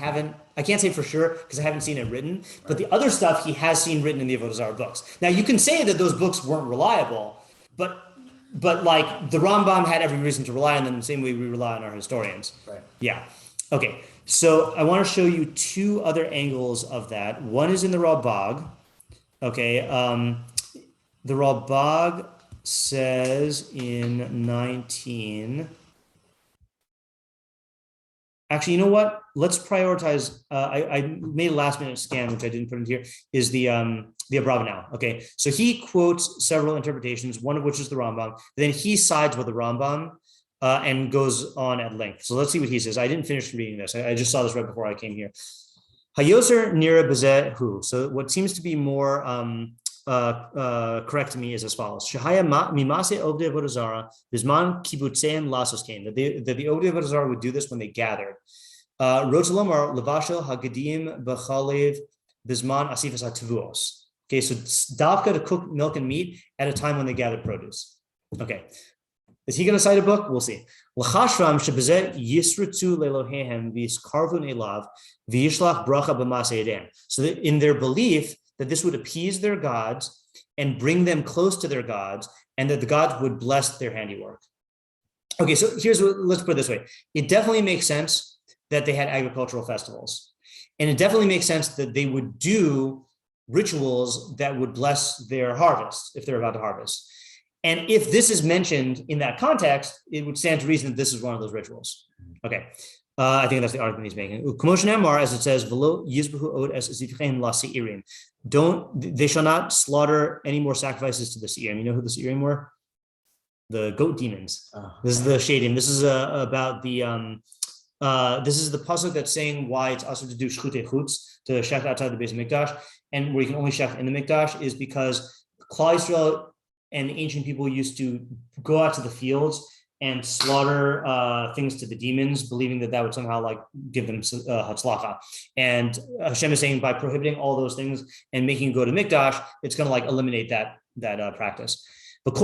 can't say for sure because I haven't seen it written. But the other stuff he has seen written in the Avodah Zarah books. Now you can say that those books weren't reliable, but like the Rambam had every reason to rely on them the same way we rely on our historians. Right. Yeah. Okay. So I want to show you two other angles of that. One is in the Ralbag. Okay. The Ralbag says in 19. Actually, you know what? Let's prioritize. I made a last minute scan, which I didn't put in here, is the Abravanel. Okay, so he quotes several interpretations, one of which is the Rambam. Then he sides with the Rambam and goes on at length. So let's see what he says. I didn't finish reading this. I just saw this right before I came here. Hayoser nira bezeh hu. So what seems to be more correct to me is as follows: Shahaya mimase ovdei avodah zara bisman kibutzeim lasos kain. That the ovdei avodah zara would do this when they gathered. Rotzalomar levashel hagadim b'chalev bisman asifas hatavuos. Okay, so davka to cook milk and meat at a time when they gathered produce. Okay, is he going to cite a book? We'll see. L'chashram shebezeh yisritzu lelohehem v'iskarvun elav v'yishlach bracha b'masei yedem. So that in their belief that this would appease their gods and bring them close to their gods, and that the gods would bless their handiwork. Okay, so let's put it this way. It definitely makes sense that they had agricultural festivals. And it definitely makes sense that they would do rituals that would bless their harvest if they're about to harvest. And if this is mentioned in that context, it would stand to reason that this is one of those rituals. Okay. I think that's the argument he's making. As it says, they shall not slaughter any more sacrifices to the Seirim. You know who the Seirim were? The goat demons. Oh. This is the shading. This is about the this is the pasuk that's saying why it's also to do shchutei chutz, to shecht outside the base of Mikdash, and where you can only shecht in the Mikdash is because Klal Yisrael and the ancient people used to go out to the fields and slaughter things to the demons, believing that would somehow like give them hatzlacha. And Hashem is saying by prohibiting all those things and making it go to Mikdash, it's going to like eliminate that practice. But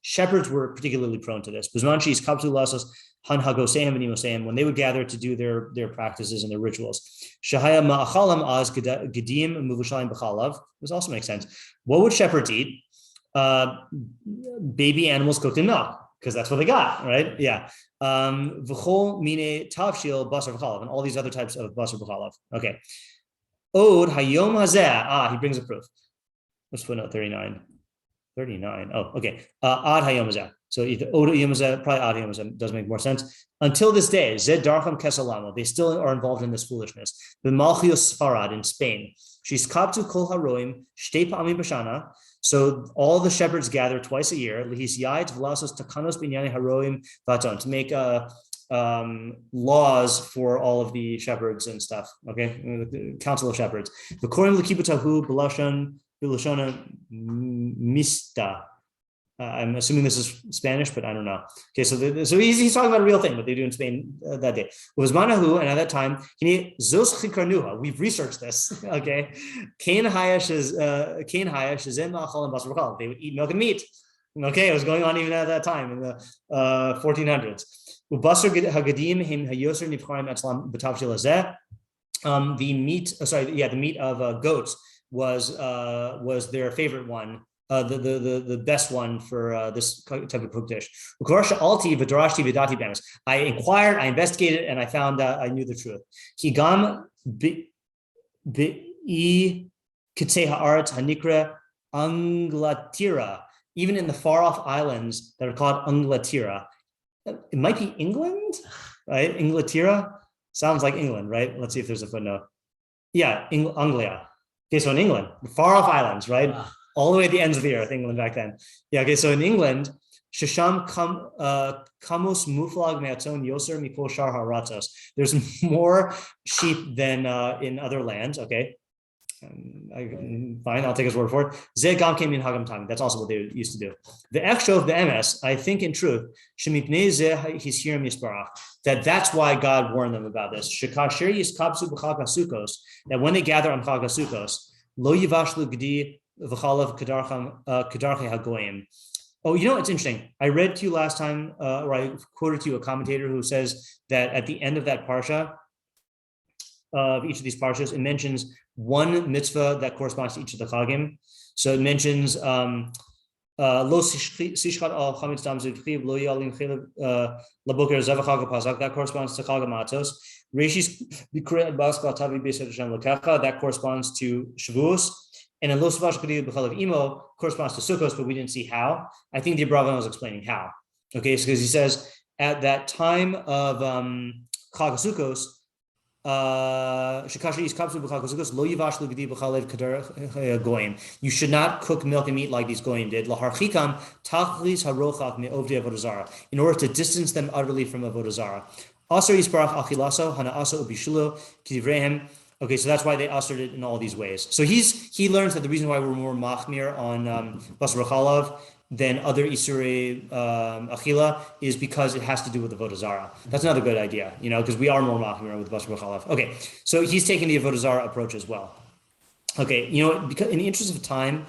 shepherds were particularly prone to this. When they would gather to do their practices and their rituals. This also makes sense. What would shepherds eat? Baby animals cooked in milk, because that's what they got, right? Yeah. V'chol mine tavshil basar v'chalav, and all these other types of basar v'chalav. Okay. Od hayom hazeh. He brings a proof. Let's put note 39. 39. Oh, okay. Ad hayom hazeh. So either od hayom hazeh, probably ad hayom hazeh does make more sense. Until this day, zed darcham kesalamo. They still are involved in this foolishness. The Malchios Sfarad in Spain. She's kaptu kol haroim shtei pa'amim b'shana. So all the shepherds gather twice a year, to make laws for all of the shepherds and stuff. Okay, the council of shepherds. I'm assuming this is Spanish, but I don't know. Okay, so he's talking about a real thing, what they do in Spain that day. And at that time, we've researched this. Okay, they would eat milk and meat. Okay, it was going on even at that time in the 1400s. the meat of goats was their favorite one, the best one for this type of cooked dish. I inquired, I investigated, and I found that I knew the truth. Anglatira, even in the far off islands that are called Anglatira. It might be England, right? Inglaterra sounds like England, right? Let's see if there's a footnote. Yeah, Anglia. Okay, so in England, the far off islands, right? All the way at the ends of the earth, England back then. Yeah, okay, so in England, Shisham Kamus Muflag Meaton Yoser Mikol Shar Haratos. There's more sheep than in other lands, okay? Fine, I'll take his word for it. Zegam came in Hagam Tami. That's also what they used to do. The Echsho of the MS, I think in truth, that that's why God warned them about this. That when they gather on Chag HaSukkos, lo yivashlu gdi v'chalav kedarche hagoyim. Oh, you know, it's interesting. I read to you last time, or I quoted to you a commentator who says that at the end of that parsha, of each of these parshas, it mentions one mitzvah that corresponds to each of the chagim. So it mentions lo sishchat al chametz dam zivchiv lo yalim chilev laboker zavachag pasak, that corresponds to chag matzos. Reishis b'krei baskal tavi b'esed Hashem lekecha, that corresponds to Shavuos. And then lo savash k'di b'chalav imo corresponds to Sukkos, but we didn't see how. I think the Abravanel is explaining how. Okay, so because he says at that time of chag HaSukkos, you should not cook milk and meat like these goyim did, in order to distance them utterly from avodah zarah. Okay, so that's why they ushered it in all these ways. So he learns that the reason why we're more machmir on basar chalav than other isurei achila is because it has to do with the avodah zarah. That's another good idea, because we are more machmir with basar chalav. Okay, so he's taking the avodah zarah approach as well. Okay, because in the interest of time,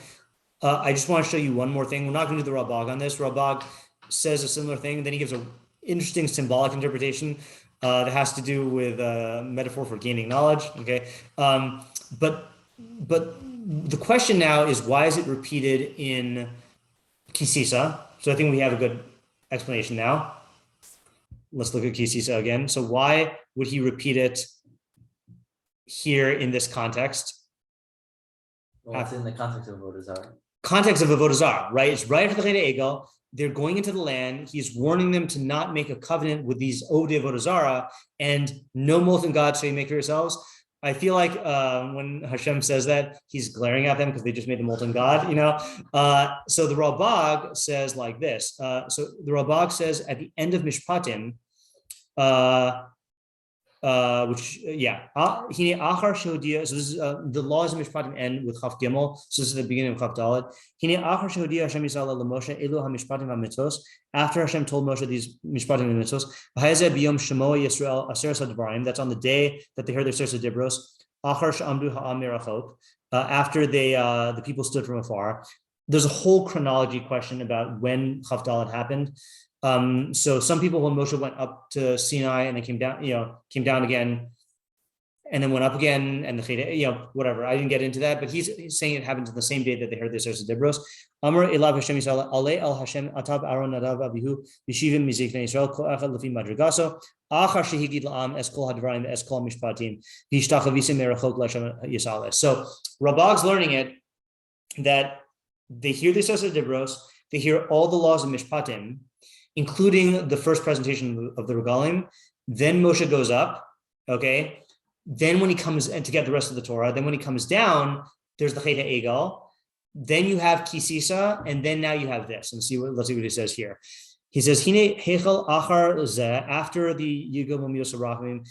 I just want to show you one more thing. We're not going to do the Ralbag on this. Ralbag says a similar thing. Then he gives an interesting symbolic interpretation that has to do with metaphor for gaining knowledge. Okay, but the question now is, why is it repeated in Sisa? So I think we have a good explanation now. Let's look at Sisa again. So why would he repeat it here in this context? Well, it's in the context of avodah zarah. Context of avodah zarah, right? It's right after the Chedei Egel. They're going into the land. He's warning them to not make a covenant with these ovdei avodah zarah and no molten God shall you make for yourselves. I feel like when Hashem says that, he's glaring at them because they just made the molten God, So the Ralbag says like this. So the Ralbag says at the end of Mishpatim, so this is the laws of Mishpatim end with Chaf Gimel. So this is the beginning of Chaf Dalet. After Hashem told Moshe these Mishpatim and Mitzvos, that's on the day that they heard their Sisa Dibros. After the people stood from afar. There's a whole chronology question about when Chaf Dalet happened. So some people, when Moshe went up to Sinai and then came down again, and then went up again, and the whatever. I didn't get into that, but he's saying it happened to the same day that they heard the Sisa Dibros. Amar elav Hashem Yisrael alei al Hashem atab Aaron nadav abihu b'shivim miziknei Yisrael kol echad lefi madragaso achar shehigid la'am es kol hadvarim es kol mishpatim v'ishtachavisim merachok l'Hashem Yisrael. So Ralbag's learning it that they hear the Sisa Dibros, they hear all the laws of Mishpatim, including the first presentation of the Regalim. Then Moshe goes up, okay? Then when he comes and to get the rest of the Torah, then when he comes down, there's the Chedei Egel. Then you have Sisa, and then now you have this. And let's see what he says here. He says, Hine Hechel Achar Zeh, after the Yigel Mamios Arachim,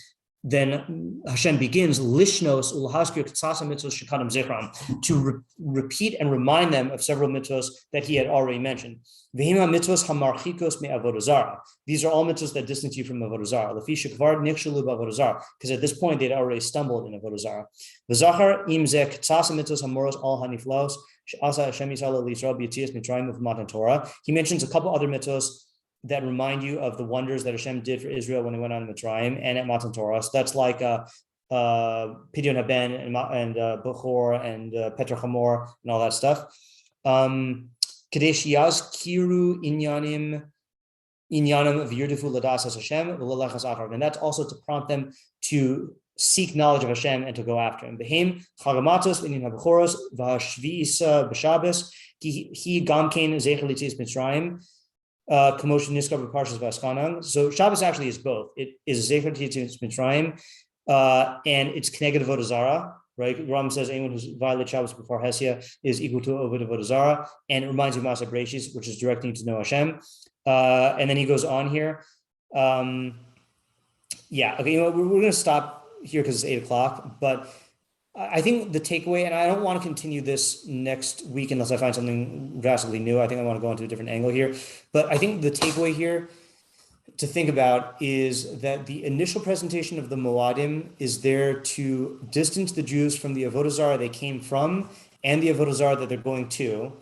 then Hashem begins lishnos ulhaskir ktsasa mitzvos shekadim zichram, to repeat and remind them of several mitzvos that he had already mentioned. V'hima mitzvos hamarchikos me avodah zarah. These are all mitzvos that distance you from avodah zarah. Lefi shekvar nikshalu b'avodah zarah, because at this point they'd already stumbled in avodah zarah. V'zachar im zeh ktsasa mitzvos hamoros al haniflaos she'asa Hashem Yisrael l'Yisrael b'yitzias mitzrayim of Matan Torah. He mentions a couple other mitzvos that remind you of the wonders that Hashem did for Israel when he went on Mitzrayim and at Matan Torah. So that's like Pidyon Haben and Bechor and Petra Chamor and all that stuff. Kadesh Yazkiru Inyanim V'Yirdefu Ladasas Hashem V'Lelechas Achar. And that's also to prompt them to seek knowledge of Hashem and to go after Him. Behem Chagamatos V'Nim HaBechoros V'Hashvi'isa B'Shabbos He Gamkein Zecher L'Tzias Mitzrayim Commotion Niskar B'Parshas V'Askanam. So Shabbos actually is both. It is Zecher L'Tzias Mitzrayim and it's Keneged Avodah Zarah. Right, Ram says anyone who's violated Shabbos before Hesia is equal to Avodah Zarah, and it reminds you of Masa Bereshis, which is directing you to know Hashem. And then he goes on here. Okay, we're going to stop here because it's 8:00. But I think the takeaway, and I don't want to continue this next week unless I find something drastically new. I think I want to go into a different angle here. But I think the takeaway here to think about is that the initial presentation of the Moadim is there to distance the Jews from the Avodah Zarah they came from and the Avodah Zarah that they're going to,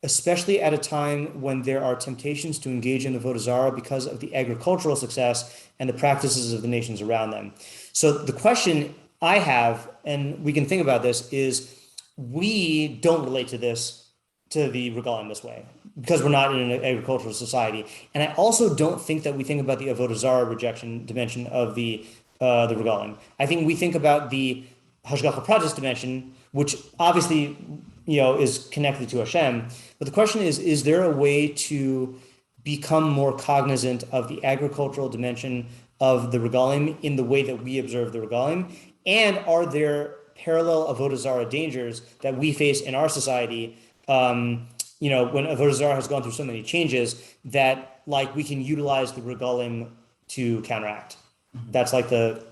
especially at a time when there are temptations to engage in Avodah Zarah because of the agricultural success and the practices of the nations around them. So the question I have, and we can think about this, is we don't relate to the Regalim this way, because we're not in an agricultural society. And I also don't think that we think about the Avodah Zarah rejection dimension of the Regalim. I think we think about the Hashgacha Pratis dimension, which obviously, is connected to Hashem. But the question is there a way to become more cognizant of the agricultural dimension of the Regalim in the way that we observe the Regalim? And are there parallel Avodah Zarah dangers that we face in our society when Avodah Zarah has gone through so many changes that we can utilize the Regalim to counteract? That's the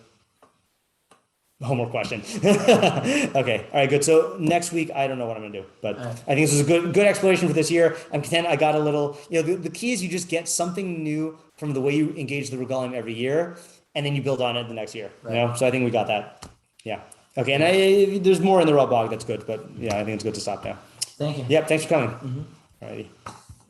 homework question. Okay, all right, good. So next week, I don't know what I'm gonna do, but right. I think this is a good exploration for this year. I'm content. I got a little, the key is you just get something new from the way you engage the Regalim every year, and then you build on it the next year. Right. So I think we got that. Yeah. Okay, and there's more in the Ralbag that's good, but yeah, I think it's good to stop now. Thank you. Yep, thanks for coming. All righty.